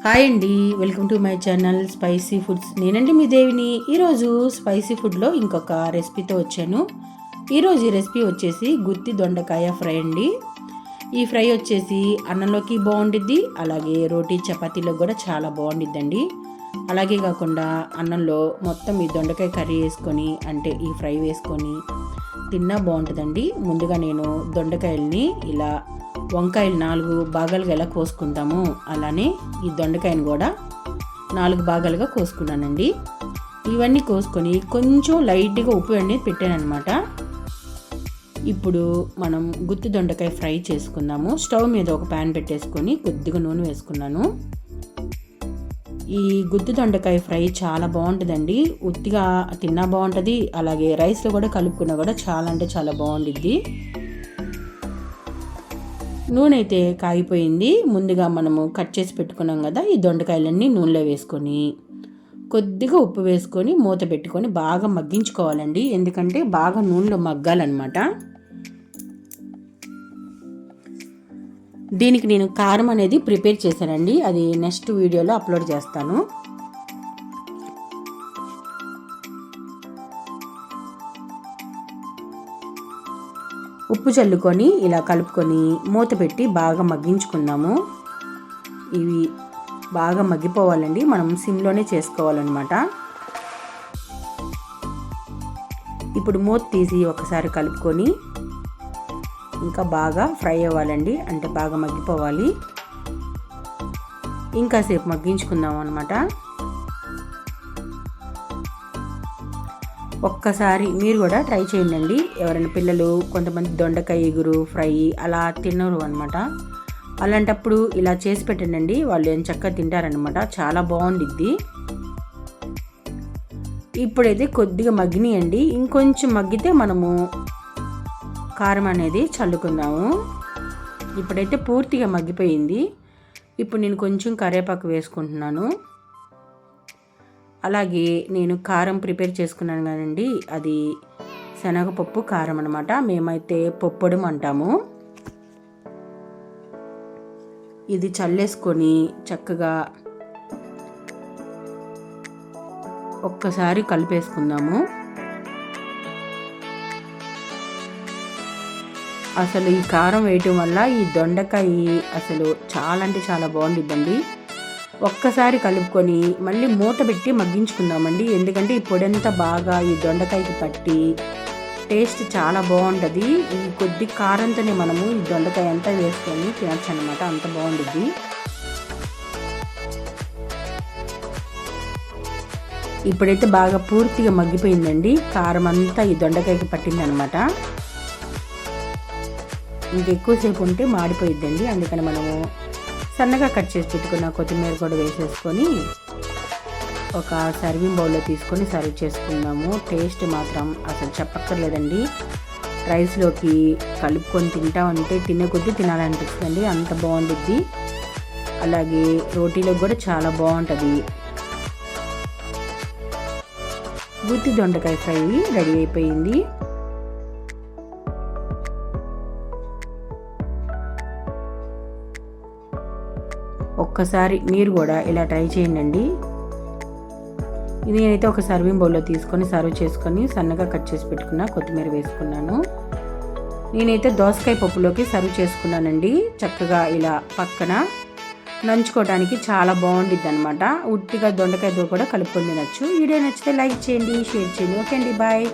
Hi అండి, welcome to my channel spicy foods. నేనండి మీ దేవిని. ఈరోజు స్పైసీ ఫుడ్లో ఇంకొక రెసిపీతో వచ్చాను. ఈరోజు ఈ రెసిపీ వచ్చేసి గుత్తి దొండకాయ ఫ్రై అండి. ఈ ఫ్రై వచ్చేసి అన్నంలోకి బాగుండిద్ది, అలాగే రోటీ చపాతీలో కూడా చాలా బాగుండిద్దండి. అలాగే కాకుండా అన్నంలో మొత్తం ఈ దొండకాయ కర్రీ వేసుకొని, అంటే ఈ ఫ్రై వేసుకొని తిన్నా బాగుంటుందండి. ముందుగా నేను దొండకాయల్ని ఇలా వంకాయలు 4 భాగాలుగా ఎలా కోసుకుంటాము అలానే ఈ దొండకాయను కూడా 4 భాగాలుగా కోసుకున్నానండి. ఇవన్నీ కోసుకొని కొంచెం లైట్గా ఉప్పు అనేది పెట్టానమాట. ఇప్పుడు మనం గుత్తి దొండకాయ ఫ్రై చేసుకుందాము. స్టవ్ మీద ఒక ప్యాన్ పెట్టేసుకొని కొద్దిగా నూనె వేసుకున్నాను. ఈ గుత్తి దొండకాయ ఫ్రై చాలా బాగుంటుందండి. ఉత్తిగా తిన్నా బాగుంటుంది, అలాగే రైస్లో కూడా కలుపుకున్నా కూడా చాలా అంటే చాలా బాగుండిద్ది. నూనె అయితే కాగిపోయింది. ముందుగా మనము కట్ చేసి పెట్టుకున్నాం కదా, ఈ దొండకాయలన్నీ నూనెలో వేసుకొని కొద్దిగా ఉప్పు వేసుకొని మూత పెట్టుకొని బాగా మగ్గించుకోవాలండి. ఎందుకంటే బాగా నూనెలో మగ్గాలన్నమాట. దీనికి నేను కారం అనేది ప్రిపేర్ చేశానండి, అది నెక్స్ట్ వీడియోలో అప్లోడ్ చేస్తాను. ఉప్పు చల్లుకొని ఇలా కలుపుకొని మూత పెట్టి బాగా మగ్గించుకుందాము. ఇవి బాగా మగ్గిపోవాలండి, మనం సిమ్లోనే చేసుకోవాలన్నమాట. ఇప్పుడు మూత తీసి ఒకసారి కలుపుకొని ఇంకా బాగా ఫ్రై అవ్వాలండి, అంటే బాగా మగ్గిపోవాలి. ఇంకాసేపు మగ్గించుకుందాం అన్నమాట. ఒక్కసారి మీరు కూడా ట్రై చేయండి. ఎవరైనా పిల్లలు కొంతమంది దొండకాయ ఎగురు ఫ్రై అలా తినరు అనమాట. అలాంటప్పుడు ఇలా చేసి పెట్టండి, వాళ్ళు ఏం చక్కగా తింటారనమాట. చాలా బాగుండిద్ది. ఇప్పుడైతే కొద్దిగా మగ్గినాయండి. ఇంకొంచెం మగ్గితే మనము కారం అనేది చల్లుకుందాము. ఇప్పుడైతే పూర్తిగా మగ్గిపోయింది. ఇప్పుడు నేను కొంచెం కరివేపాకు వేసుకుంటున్నాను. అలాగే నేను కారం ప్రిపేర్ చేసుకున్నాను కదండి, అది శనగపప్పు కారం అనమాట. మేమైతే పొప్పొడం అంటాము. ఇది చల్లేసుకొని చక్కగా ఒక్కసారి కలిపేసుకుందాము. అసలు ఈ కారం వేయటం వల్ల ఈ దొండకాయ అసలు చాలా అంటే చాలా బాగుండిద్దండి. ఒక్కసారి కలుపుకొని మళ్ళీ మూత పెట్టి మగ్గించుకుందామండి. ఎందుకంటే ఈ పొడంతా బాగా ఈ దొండకాయకి పట్టి టేస్ట్ చాలా బాగుంటుంది. ఈ కొద్ది కారంతోనే మనము ఈ దొండకాయ అంతా వేసుకొని తినచ్చు అనమాట, అంత బాగుంటుంది. ఇప్పుడైతే బాగా పూర్తిగా మగ్గిపోయిందండి. కారం అంతా ఈ దొండకాయకి పట్టిందనమాట. ఇంకెక్కువసేపు ఉంటే మాడిపోయిద్దండి. అందుకని మనము సన్నగా కట్ చేసి పెట్టుకున్న కొత్తిమీర కూడా వేసేసుకొని ఒక సర్వింగ్ బౌల్లో తీసుకొని సర్వ్ చేసుకుందాము. టేస్ట్ మాత్రం అసలు చెప్పక్కర్లేదండి. రైస్లోకి కలుపుకొని తింటా ఉంటే తినే కొద్దీ తినాలనిపిస్తుందండి, అంత బాగుంటుంది. అలాగే రోటీలో కూడా చాలా బాగుంటుంది. గుత్తి దొండకాయ ఫ్రై రెడీ అయిపోయింది. ఒక్కసారి మీరు కూడా ఇలా ట్రై చేయండి. నేనైతే ఒక సర్వింగ్ బౌల్లో తీసుకొని సర్వ్ చేసుకొని సన్నగా కట్ చేసి పెట్టుకున్న కొత్తిమీర వేసుకున్నాను. నేనైతే దోసకాయ పప్పులోకి సర్వ్ చేసుకున్నానండి. చక్కగా ఇలా పక్కన నంచుకోవడానికి చాలా బాగుండిద్ది అనమాట. ఉట్టిగా దొండకాయతో కూడా కలుపుకొని తినచ్చు. వీడియో నచ్చితే లైక్ చేయండి, షేర్ చేయండి. ఓకే అండి, బాయ్.